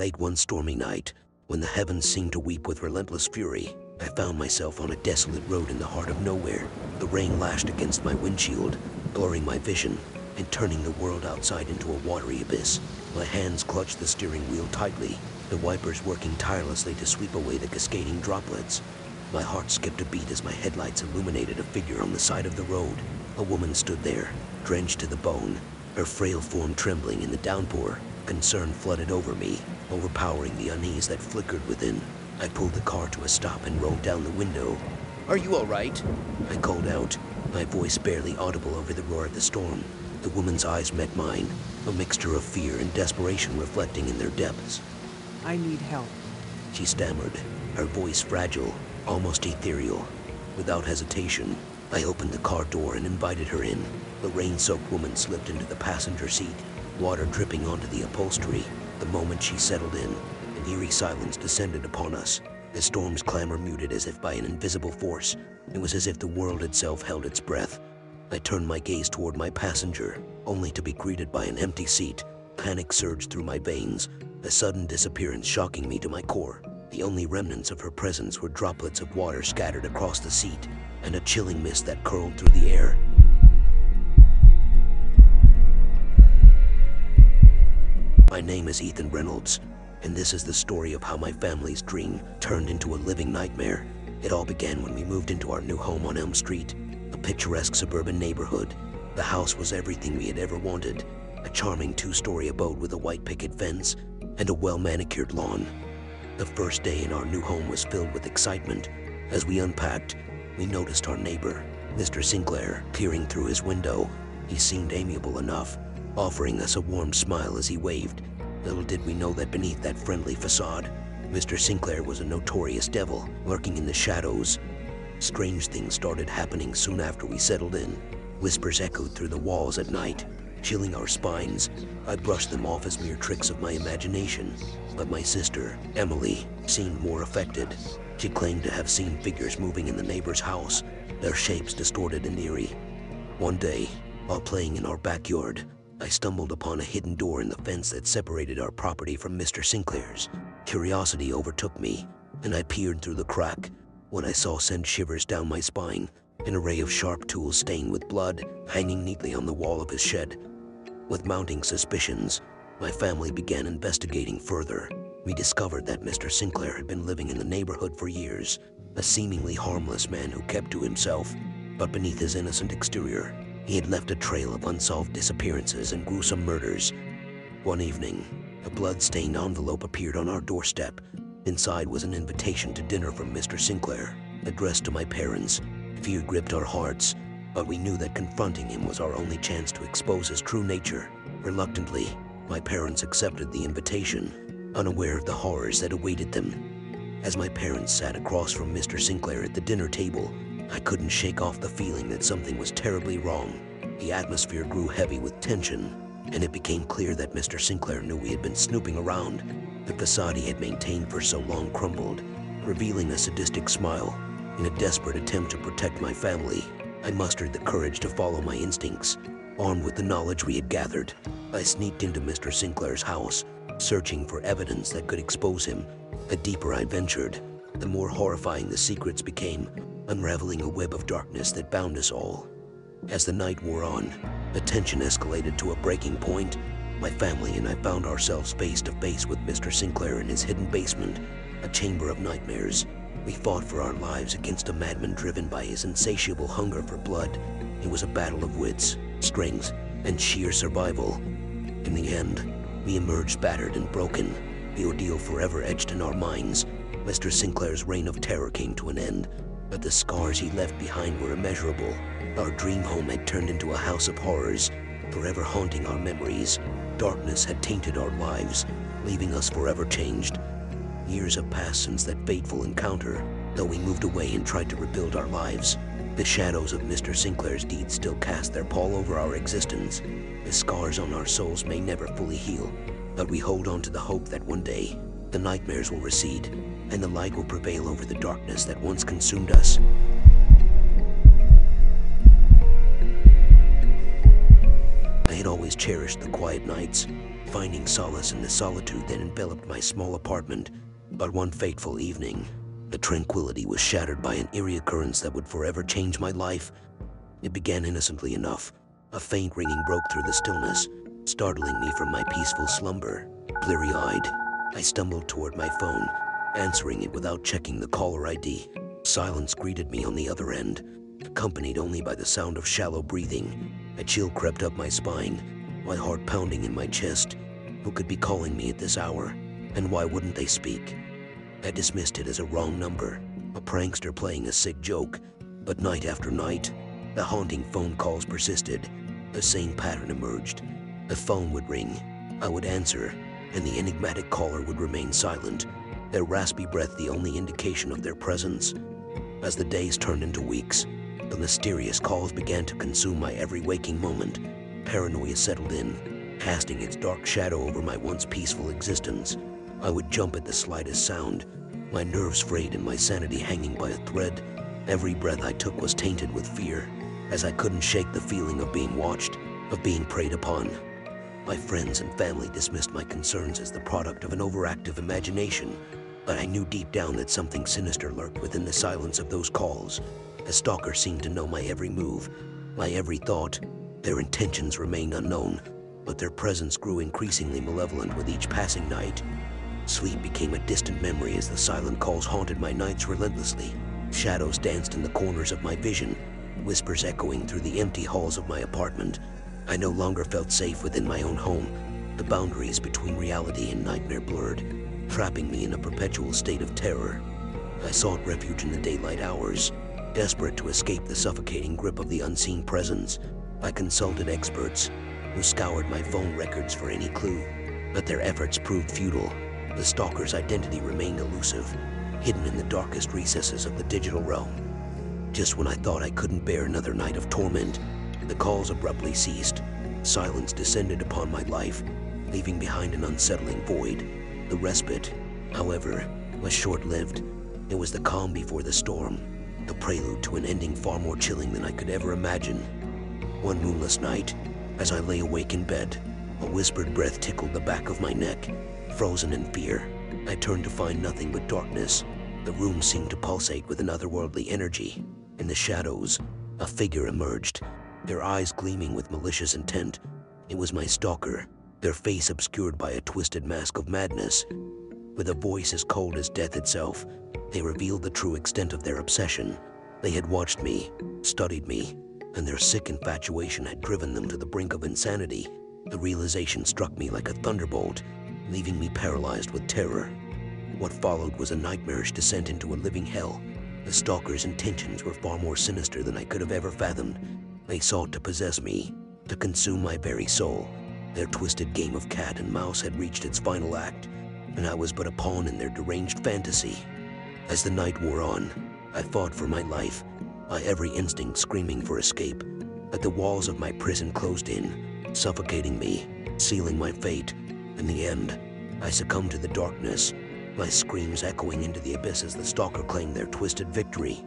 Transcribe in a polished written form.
Late one stormy night, when the heavens seemed to weep with relentless fury, I found myself on a desolate road in the heart of nowhere. The rain lashed against my windshield, blurring my vision and turning the world outside into a watery abyss. My hands clutched the steering wheel tightly, the wipers working tirelessly to sweep away the cascading droplets. My heart skipped a beat as my headlights illuminated a figure on the side of the road. A woman stood there, drenched to the bone, her frail form trembling in the downpour. Concern flooded over me, overpowering the unease that flickered within. I pulled the car to a stop and rolled down the window. "Are you all right?" I called out, my voice barely audible over the roar of the storm. The woman's eyes met mine, a mixture of fear and desperation reflecting in their depths. "I need help," she stammered, her voice fragile, almost ethereal. Without hesitation, I opened the car door and invited her in. The rain-soaked woman slipped into the passenger seat, water dripping onto the upholstery. The moment she settled in, an eerie silence descended upon us. The storm's clamor muted as if by an invisible force. It was as if the world itself held its breath. I turned my gaze toward my passenger, only to be greeted by an empty seat. Panic surged through my veins, a sudden disappearance shocking me to my core. The only remnants of her presence were droplets of water scattered across the seat, and a chilling mist that curled through the air. My name is Ethan Reynolds, and this is the story of how my family's dream turned into a living nightmare. It all began when we moved into our new home on Elm Street, a picturesque suburban neighborhood. The house was everything we had ever wanted, a charming two-story abode with a white picket fence and a well-manicured lawn. The first day in our new home was filled with excitement. As we unpacked, we noticed our neighbor, Mr. Sinclair, peering through his window. He seemed amiable enough, offering us a warm smile as he waved. Little did we know that beneath that friendly facade, Mr. Sinclair was a notorious devil lurking in the shadows. Strange things started happening soon after we settled in. Whispers echoed through the walls at night, chilling our spines. I brushed them off as mere tricks of my imagination, but my sister, Emily, seemed more affected. She claimed to have seen figures moving in the neighbor's house, their shapes distorted and eerie. One day, while playing in our backyard, I stumbled upon a hidden door in the fence that separated our property from Mr. Sinclair's. Curiosity overtook me, and I peered through the crack. When I saw send shivers down my spine, an array of sharp tools stained with blood hanging neatly on the wall of his shed. With mounting suspicions, my family began investigating further. We discovered that Mr. Sinclair had been living in the neighborhood for years, a seemingly harmless man who kept to himself, but beneath his innocent exterior, he had left a trail of unsolved disappearances and gruesome murders. One evening, a blood-stained envelope appeared on our doorstep. Inside was an invitation to dinner from Mr. Sinclair, addressed to my parents. Fear gripped our hearts, but we knew that confronting him was our only chance to expose his true nature. Reluctantly, my parents accepted the invitation, unaware of the horrors that awaited them. As my parents sat across from Mr. Sinclair at the dinner table, I couldn't shake off the feeling that something was terribly wrong. The atmosphere grew heavy with tension, and it became clear that Mr. Sinclair knew we had been snooping around. The facade he had maintained for so long crumbled, revealing a sadistic smile. In a desperate attempt to protect my family, I mustered the courage to follow my instincts. Armed with the knowledge we had gathered, I sneaked into Mr. Sinclair's house, searching for evidence that could expose him. The deeper I ventured, the more horrifying the secrets became, unraveling a web of darkness that bound us all. As the night wore on, the tension escalated to a breaking point. My family and I found ourselves face to face with Mr. Sinclair in his hidden basement, a chamber of nightmares. We fought for our lives against a madman driven by his insatiable hunger for blood. It was a battle of wits, strength, and sheer survival. In the end, we emerged battered and broken, the ordeal forever etched in our minds. Mr. Sinclair's reign of terror came to an end, but the scars he left behind were immeasurable. Our dream home had turned into a house of horrors, forever haunting our memories. Darkness had tainted our lives, leaving us forever changed. Years have passed since that fateful encounter, though we moved away and tried to rebuild our lives. The shadows of Mr. Sinclair's deeds still cast their pall over our existence. The scars on our souls may never fully heal, but we hold on to the hope that one day, the nightmares will recede, and the light will prevail over the darkness that once consumed us. had always cherished the quiet nights, finding solace in the solitude that enveloped my small apartment. But one fateful evening, the tranquility was shattered by an eerie occurrence that would forever change my life. It began innocently enough. A faint ringing broke through the stillness, startling me from my peaceful slumber. Bleary-eyed, I stumbled toward my phone, answering it without checking the caller ID. Silence greeted me on the other end, accompanied only by the sound of shallow breathing. A chill crept up my spine, my heart pounding in my chest. Who could be calling me at this hour, and why wouldn't they speak? I dismissed it as a wrong number, a prankster playing a sick joke. But night after night, the haunting phone calls persisted. The same pattern emerged. The phone would ring, I would answer, and the enigmatic caller would remain silent, their raspy breath the only indication of their presence. As the days turned into weeks, the mysterious calls began to consume my every waking moment. Paranoia settled in, casting its dark shadow over my once peaceful existence. I would jump at the slightest sound, my nerves frayed and my sanity hanging by a thread. Every breath I took was tainted with fear, as I couldn't shake the feeling of being watched, of being preyed upon. My friends and family dismissed my concerns as the product of an overactive imagination, but I knew deep down that something sinister lurked within the silence of those calls. A stalker seemed to know my every move, my every thought. Their intentions remained unknown, but their presence grew increasingly malevolent with each passing night. Sleep became a distant memory as the silent calls haunted my nights relentlessly. Shadows danced in the corners of my vision, whispers echoing through the empty halls of my apartment. I no longer felt safe within my own home. The boundaries between reality and nightmare blurred, trapping me in a perpetual state of terror. I sought refuge in the daylight hours, desperate to escape the suffocating grip of the unseen presence. I consulted experts, who scoured my phone records for any clue, but their efforts proved futile. The stalker's identity remained elusive, hidden in the darkest recesses of the digital realm. Just when I thought I couldn't bear another night of torment, the calls abruptly ceased. Silence descended upon my life, leaving behind an unsettling void. The respite, however, was short-lived. It was the calm before the storm, the prelude to an ending far more chilling than I could ever imagine. One moonless night, as I lay awake in bed, a whispered breath tickled the back of my neck. Frozen in fear, I turned to find nothing but darkness. The room seemed to pulsate with an otherworldly energy. In the shadows, a figure emerged, their eyes gleaming with malicious intent. It was my stalker, their face obscured by a twisted mask of madness. With a voice as cold as death itself, they revealed the true extent of their obsession. They had watched me, studied me, and their sick infatuation had driven them to the brink of insanity. The realization struck me like a thunderbolt, leaving me paralyzed with terror. What followed was a nightmarish descent into a living hell. The stalker's intentions were far more sinister than I could have ever fathomed. They sought to possess me, to consume my very soul. Their twisted game of cat and mouse had reached its final act, and I was but a pawn in their deranged fantasy. As the night wore on, I fought for my life, my every instinct screaming for escape. But the walls of my prison closed in, suffocating me, sealing my fate. In the end, I succumbed to the darkness, my screams echoing into the abyss as the stalker claimed their twisted victory.